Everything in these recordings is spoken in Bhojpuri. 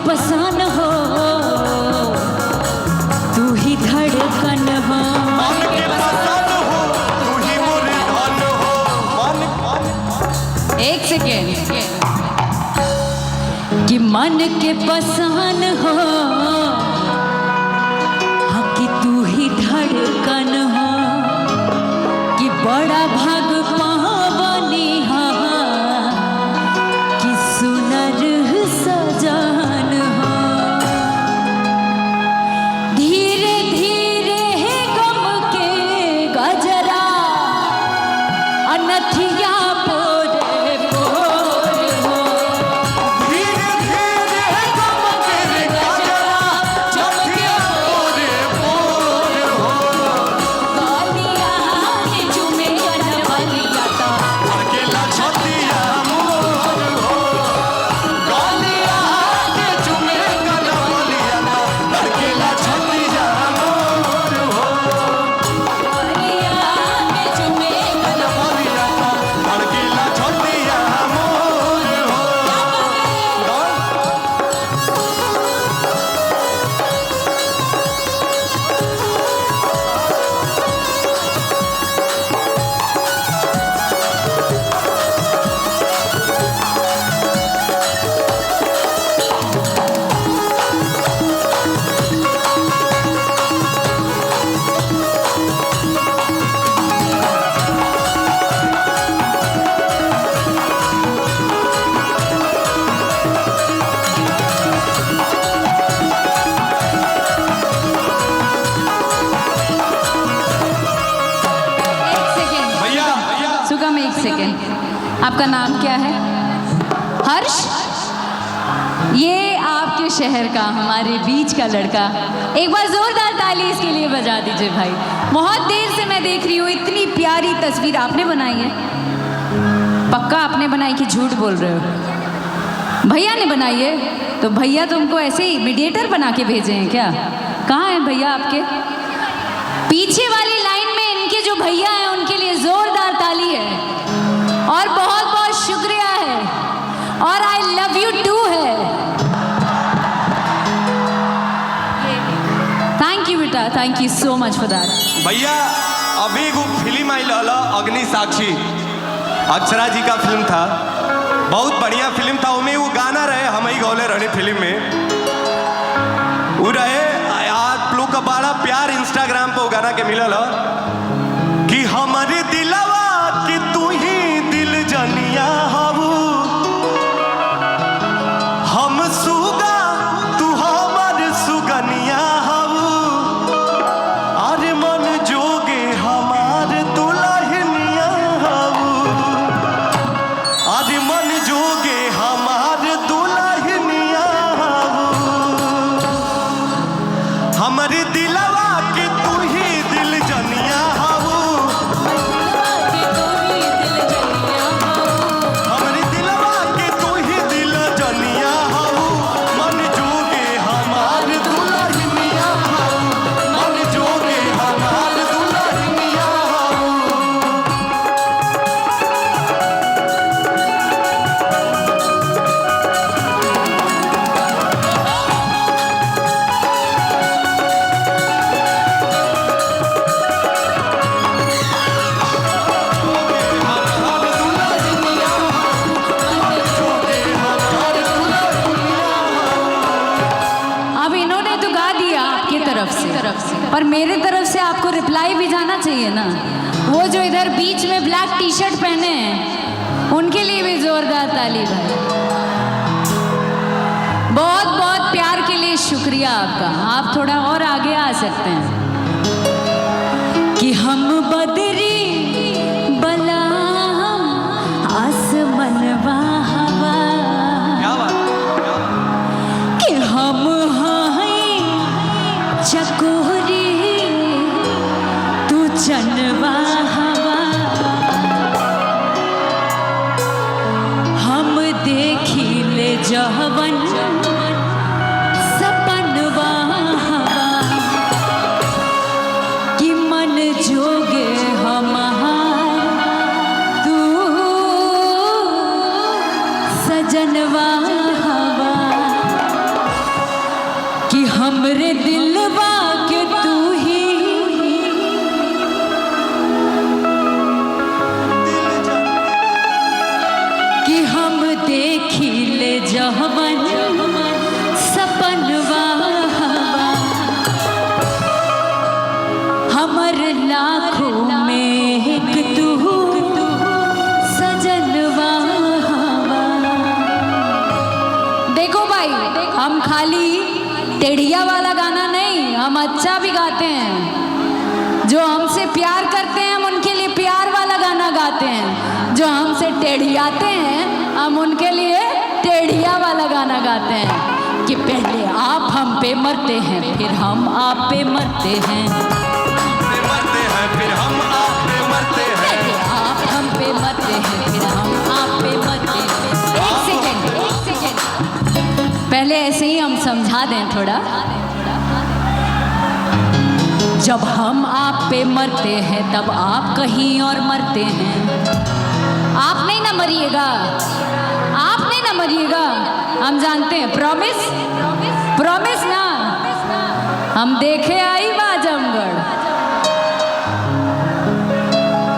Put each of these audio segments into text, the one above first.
पसान हो, तू ही धड़कन हो। मन के पसान हो, तू ही मोर धन हो। एक सेकेंड। कि मन के पसान हो, हाँ कि तू ही धड़कन हो, कि बड़ा भाग पावनी हा, कि सुनर सजान हो। धीरे धीरे गम के गजरा अनथिया पोरे पोर हो। धीरे धीरे गम के गजरा अनथिया पोरे पोर हो। गालिया के चुमे कनवलिया ता अकेला छतिया मोर हो। गालिया के चुमे कनवलिया ता अकेला छतिया मोर हो। गालिया के चुमे कनवलिया ता अकेला छतिया मोर हो। एक सेकेंड भैया सुगम, एक सेकेंड। आपका नाम क्या है? हर्ष। ये आपके शहर का, हमारे बीच का लड़का, एक बार जोरदार ताली इसके लिए बजा दीजिए भाई। बहुत देर से मैं देख रही हूँ, इतनी प्यारी तस्वीर आपने बनाई है। पक्का आपने बनाई कि झूठ बोल रहे हो? भैया ने बनाई है? तो भैया तुमको ऐसे ही मीडिएटर बना के भेजे हैं क्या? कहाँ हैं भैया आपके? पीछे वाली लाइन में इनके जो भैया हैं उनके लिए जोरदार ताली है और बहुत बहुत शुक्रिया है और आई लव यू टू है। थैंक यू बेटा, thank you so much for that. भैया अभी एगो फिल्म आई लहला अग्नि साक्षी, अक्षरा जी का फिल्म था, बहुत बढ़िया फिल्म था। उसमें वो गाना रहे, हम ही गौले रहने फिल्म में वो रहे। आप लोग का बड़ा प्यार इंस्टाग्राम पे वो गाना के मिलल ह कि हमारे दिलवा कि तू ही दिल जनिया हबू, हम सुगा तू हमर सुगनिया हबू, अरे मन जोगे हमार दुल्हनिया हबू, अरे मन जोगे हमार दुल्हनिया हबू, हमारे दिलवा के तू ही दिल जनिया हबू, हमारे दिलवा के तू ही दिल जनिया हबू, मन जोगे हमार दुल्हनिया हबू, मन जोगे हमार दुल्हनिया हबू। अब इन्होंने तो गा दिया आपकी तरफ से, पर मेरे तरफ से आपको रिप्लाई भी जाना चाहिए ना। वो जो इधर बीच में ब्लैक टी शर्ट पहने हैं उनके लिए भी जोरदार ताली भाई। बहुत बहुत प्यार के लिए शुक्रिया आपका। आप थोड़ा और आगे आ सकते हैं। कि हम बदरी बला आसमनवा हवा, क्या बात कि हम हैं चकोरी तू चनवा हवा, हम देखी ले जहवन सपनवा हवा, कि मन जोगे हमार तू सजनवा हवा। देखो भाई, हम खाली टेढ़िया वाला गाना नहीं, हम अच्छा भी गाते हैं। जो हमसे प्यार करते हैं हम उनके लिए प्यार वाला गाना गाते हैं। जो हमसे टेढ़ियाते हैं हम उनके लिए टेढ़िया वाला गाना गाते हैं। कि पहले आप हम पे मरते हैं फिर हम आप पे मरते हैं, फिर हम आप पे मरते हैं। पहले आप हम पे मरते हैं फिर हम आप पे मरते हैं। एक सेकेंड, पहले ऐसे ही हम समझा दें थोड़ा। जब हम आप पे मरते हैं तब आप कहीं और मरते हैं। आप नहीं ना मरिएगा, आप नहीं ना मरिएगा, हम जानते हैं। प्रॉमिस, प्रॉमिस ना। हम देखे आई आजमगढ़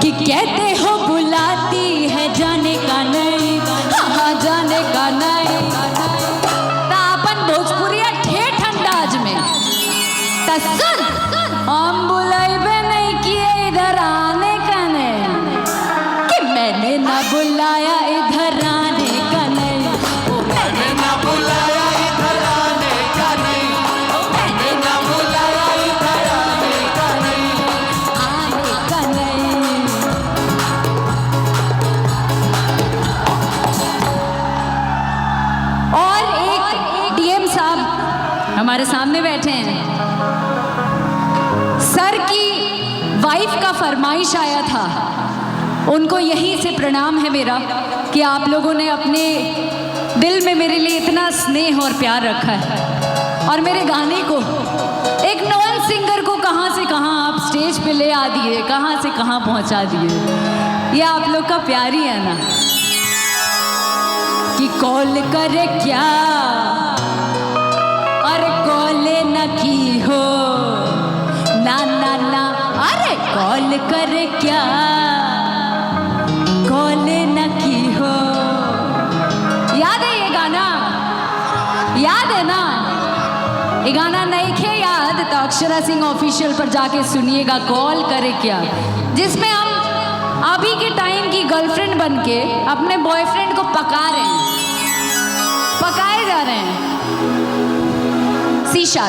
कि कहते हो बुलाती है जाने का नहीं, हाँ जाने का नहीं। तापन भोजपुरिया ठेठ अंदाज में तसन हम बुलाइबे नहीं किए इधर आने का नहीं, कि मैंने ना बुलाया इधर आने का नहीं, ओ मैंने ना बुलाया इधर आने का नहीं, ओ मैंने ना बुलाया इधर आने का नहीं, आने का नहीं। और एक डीएम साहब हमारे सामने बैठे हैं। सर की वाइफ का फरमाइश आया था, उनको यहीं से प्रणाम है मेरा कि आप लोगों ने अपने दिल में मेरे लिए इतना स्नेह और प्यार रखा है। और मेरे गाने को एक नॉन सिंगर को कहाँ से कहाँ आप स्टेज पे ले आ दिए, कहाँ से कहाँ पहुँचा दिए। ये आप लोग का प्यार ही है ना। कि कॉल करे क्या, अरे कॉले न की हो ना ना ना, अरे कॉल करे क्या, कॉल न की हो। याद है ये गाना, याद है ना? ये गाना नहीं खे याद तो अक्षरा सिंह ऑफिशियल पर जाके सुनिएगा, कॉल करे क्या, जिसमें हम अभी के टाइम की गर्लफ्रेंड बनके अपने बॉयफ्रेंड को पका रहे हैं, पकाए जा रहे हैं। शीशा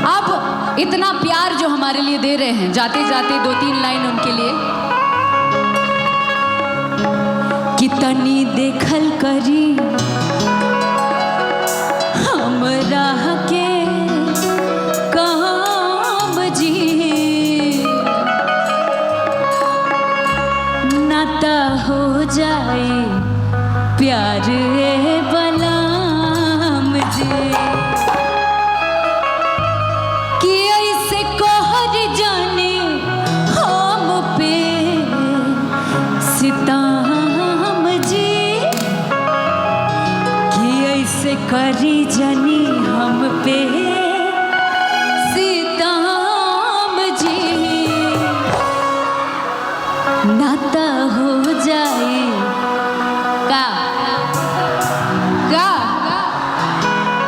अब इतना प्यार जो हमारे लिए दे रहे हैं, जाते जाते 2-3 लाइन उनके लिए। कितनी देखल करी हमरा के काम जी, नाता हो जाए प्यार बलाम जी। कि ऐसे कहर जाने हम पे सिताम जी, कि ऐसे करी जानी हम पे सिताम जी, नाता हो जाए का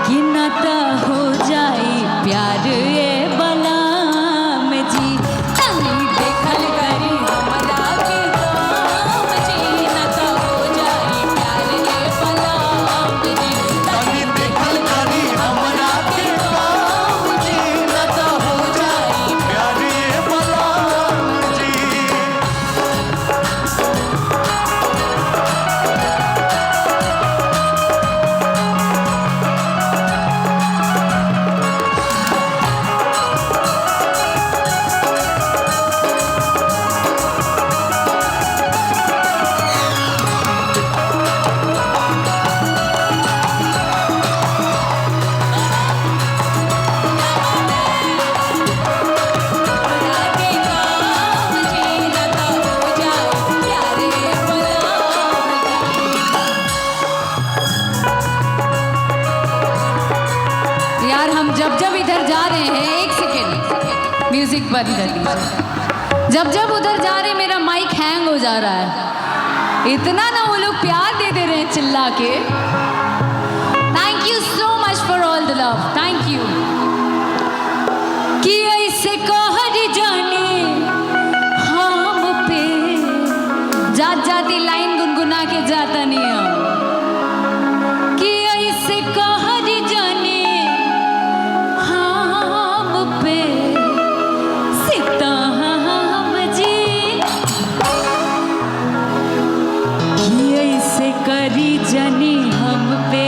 कि नाता हो जाए प्यार ए बलाम जी। तनी देखल करी हमरा के काम जी, नाता हो जाए प्यार ए बलाम जी। तनी देखल करी हमरा के काम जी, नाता हो जाए प्यार ए बलाम जी। यार हम जब जब इधर जा रहे हैं, एक सेकेंड म्यूजिक बंद कर दीजिए। जब जब उधर जा रहे मेरा माइक हैंग हो जा रहा है, इतना ना वो लोग प्यार दे रहे हैं चिल्ला के। Thank you so much for all the love, thank you. कि ऐसे कहर जाने हम पे, जात जाती लाइन गुनगुना सुना के जाता नहीं हम कि ऐसे कहर जाने हम पे सितम जी कि ऐसे करी जानी हम पे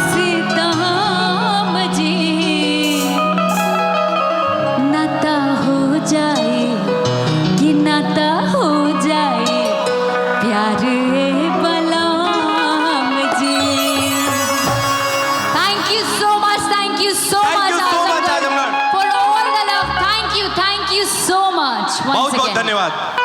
सितम जी नाता हो जाए कि नाता हो जाए प्यार Balram ji. Thank you so much Thank you so much, Azamgarh. For all the love. Thank you so much बहुत बहुत धन्यवाद।